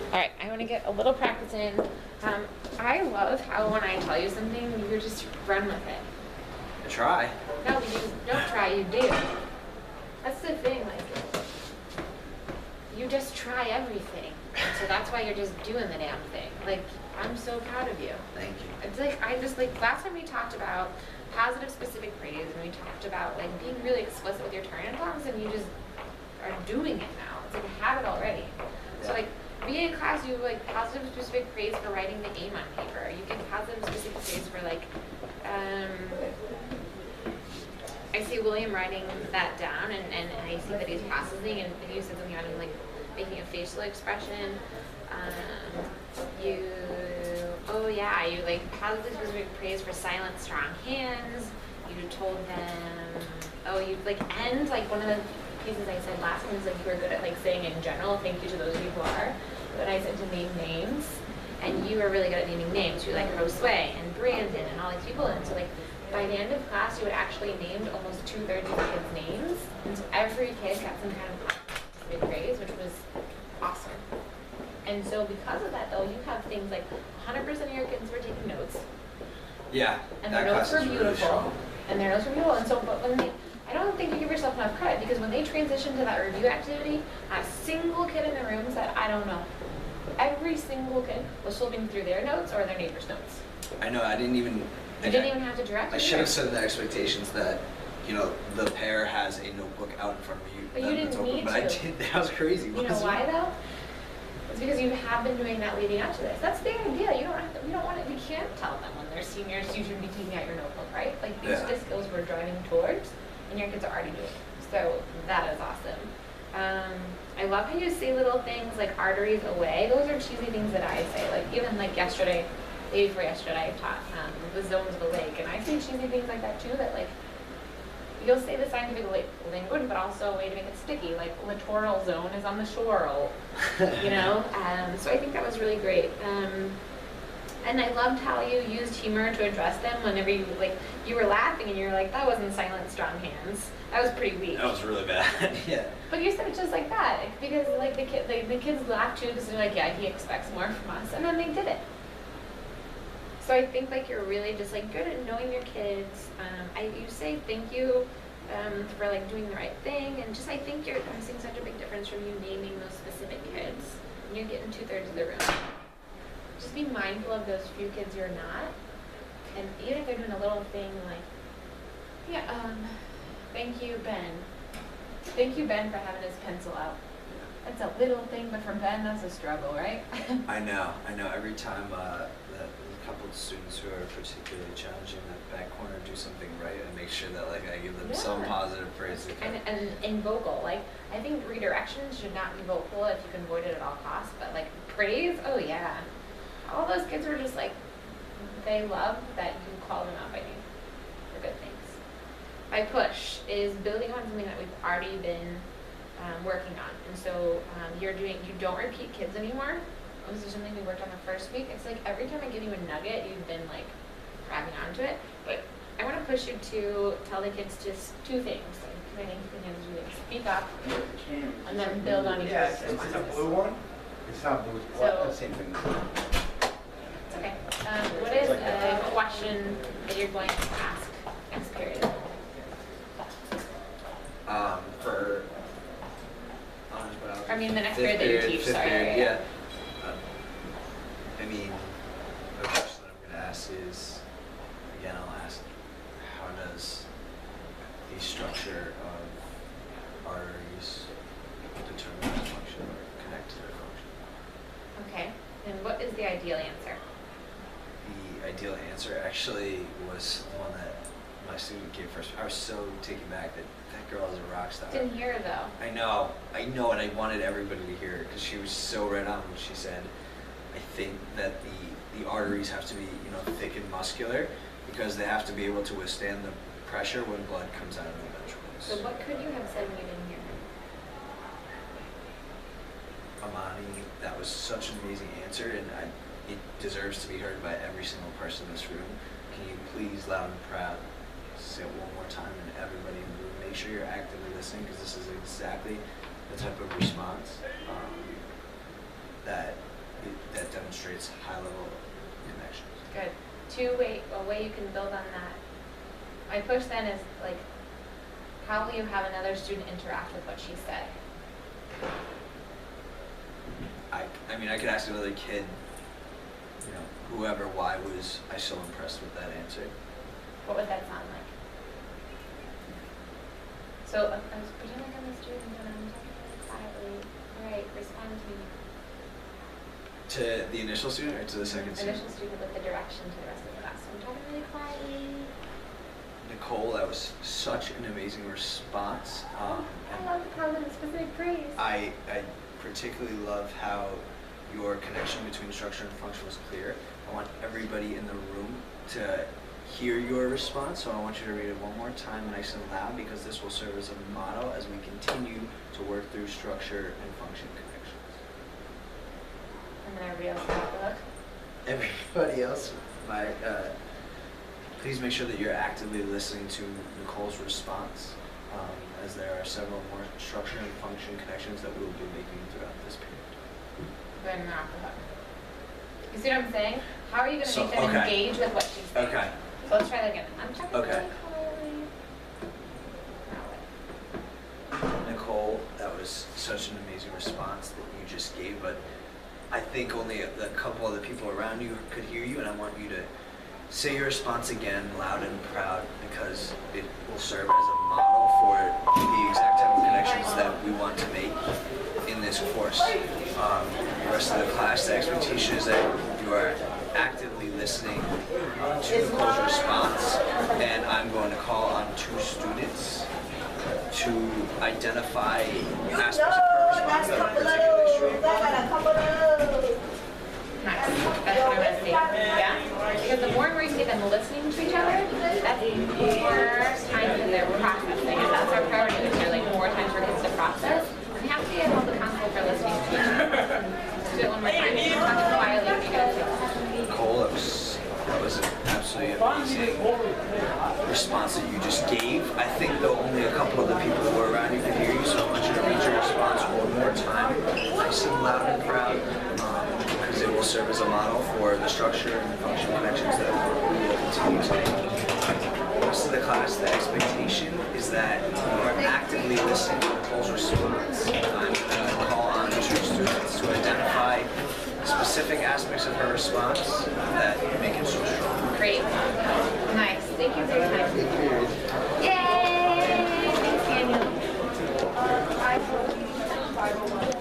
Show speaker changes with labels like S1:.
S1: All right, I want to get a little practice in. I love how when I tell you something, you just run with it.
S2: I try.
S1: No, you don't try, you do. That's the thing, like, you just try everything. And so that's why you're just doing the damn thing. Like, I'm so proud of you.
S2: Thank you.
S1: It's like, last time we talked about positive specific praise, and we talked about, like, being really explicit with your turn-in songs, and you just are doing it now. It's like a habit already. So, like, being in class, you like positive specific praise for writing the aim on paper. You get positive specific praise for like, I see William writing that down, and I see that he's processing, and you said something about him like making a facial expression. You like positive specific praise for silent, strong hands. You told them, you like end like one of the pieces I said last time is like you were good at like saying in general thank you to those people are, but I said to name names, and you were really good at naming names. You like Josue and Brandon and all these people, and so like by the end of class you had actually named almost 2/3 of the kids' names, and so every kid got some kind of big praise, which was awesome. And so because of that though, you have things like 100% of your kids were taking notes.
S2: Yeah.
S1: And their notes were beautiful. And their notes were beautiful. And so, but when I don't think you give yourself enough credit, because when they transitioned to that review activity, not a single kid in the room said, I don't know. Every single kid was flipping through their notes or their neighbor's notes.
S2: I know, I didn't even...
S1: You didn't even have to direct
S2: I should have set the expectations that, you know, the pair has a notebook out in front of you.
S1: But you didn't need
S2: but
S1: to.
S2: I did, that was crazy.
S1: You know why though? It's because you have been doing that leading up to this. That's the idea. You don't want it, you can't tell them when they're seniors you should be taking out your notebook, right? Like these are the skills we're driving towards, and your kids are already doing it. So that is awesome. I love how you say little things like arteries away. Those are cheesy things that I say. Like even like yesterday, the day before yesterday, I taught the zones of the lake, and I say cheesy things like that too. That like you'll say the scientific language, but also a way to make it sticky. Like littoral zone is on the shore, you know. So I think that was really great. And I loved how you used humor to address them whenever you were laughing and you were like, that wasn't silent, strong hands. That was pretty weak.
S2: That was really bad. Yeah.
S1: But you said it just like that, because like the kids laughed too, because they're like, yeah, he expects more from us, and then they did it. So I think like you're really just like good at knowing your kids. You say thank you for like doing the right thing, and just I think I'm seeing such a big difference from you naming those specific kids. And you're getting 2/3 of the room. Just be mindful of those few kids you're not, and even if they're doing a little thing like, thank you, Ben. Thank you, Ben, for having his pencil out. That's a little thing, but for Ben, that's a struggle, right?
S2: I know. Every time that a couple of students who are particularly challenging that back corner do something right, I make sure that like I give them some positive praise.
S1: And vocal, like I think redirection should not be vocal if you can avoid it at all costs, but like praise, oh yeah. All those kids were just like, they love that you call them out by name for good things. My push is building on something that we've already been working on. And so you don't repeat kids anymore. This is something we worked on the first week. It's like every time I give you a nugget, you've been like grabbing onto it. But I want to push you to tell the kids just two things. Like, I think you can speak up and then build on each other's responses.
S3: Is it a blue one? It's not blue.
S1: So,
S3: the same thing.
S1: Okay. What is a question that you're going to ask next period? The next period that you teach, sorry.
S2: Yeah. The question that I'm going to ask is, again, I'll ask, how does the structure of arteries determine their function or connect to their function?
S1: Okay. And what is the ideal answer?
S2: The ideal answer actually was the one that my student gave first. I was so taken back that girl is a rock star.
S1: Didn't hear her though.
S2: I know, and I wanted everybody to hear it because she was so right on when she said, I think that the arteries have to be, thick and muscular because they have to be able to withstand the pressure when blood comes out of the ventricles.
S1: So what could you have said when you didn't hear her?
S2: Amani, that was such an amazing answer, and it deserves to be heard by every single person in this room. Can you please, loud and proud, say it one more time, and everybody in the room, make sure you're actively listening, because this is exactly the type of response that that demonstrates high-level connections.
S1: Good. A way you can build on that. My push then is like, how will you have another student interact with what she said?
S2: I mean, I could ask another kid, you know, whoever, why was I so impressed with that answer?
S1: What would that sound like? So I was pretending like I'm a student and I'm talking really quietly. All right, respond to me.
S2: To the initial student or to the second student?
S1: Initial student with the direction to the rest of the class. So I'm talking really quietly.
S2: Nicole, that was such an amazing response.
S1: I love the positive specific praise.
S2: I particularly love how your connection between structure and function was clear. I want everybody in the room to hear your response, so I want you to read it one more time nice and loud, because this will serve as a model as we continue to work through structure and function connections.
S1: And then everybody else got the look.
S2: Everybody else, please make sure that you're actively listening to Nicole's response, as there are several more structure and function connections that we will be making throughout this period.
S1: Go ahead and off the hook. You see what I'm saying? How are you going to make them
S2: Okay.
S1: engage with what she's saying?
S2: Okay.
S1: So let's try that again. I'm talking
S2: Okay.
S1: really quietly. Now what?
S2: Nicole, that was such an amazing response that you just gave, but I think only a couple other people around you could hear you, and I want you to say your response again, loud and proud, because it will serve as a model for the exact type of connections that we want to make in this course. The rest of the class, the expectation is that you are actively listening to Nicole's response, and I'm going to call on two students to identify aspects of her response that are particularly strong.
S1: Nice. That's what I want to see. Yeah? Because the more and more you see them listening to each other, that's more times that they're processing. And that's our priority this year, like more times for kids to process. And you have to be held accountable for listening to each other. Let's do it one more time. Talk quietly when you guys do.
S2: Nicole, that was an absolutely amazing response that you just gave. I think though only a couple of the people who were around you could hear you, so I want you to read your response one more time, nice and loud and proud, because it will serve as a model for the structure and function connections that we will continue to make. The rest of the class, the expectation is that you are actively listening to Nicole's response. I'm going to call on two students to identify specific aspects of her response that make it so strong.
S1: Great. Nice. Thank you for your time. Yay! Thanks, Daniel.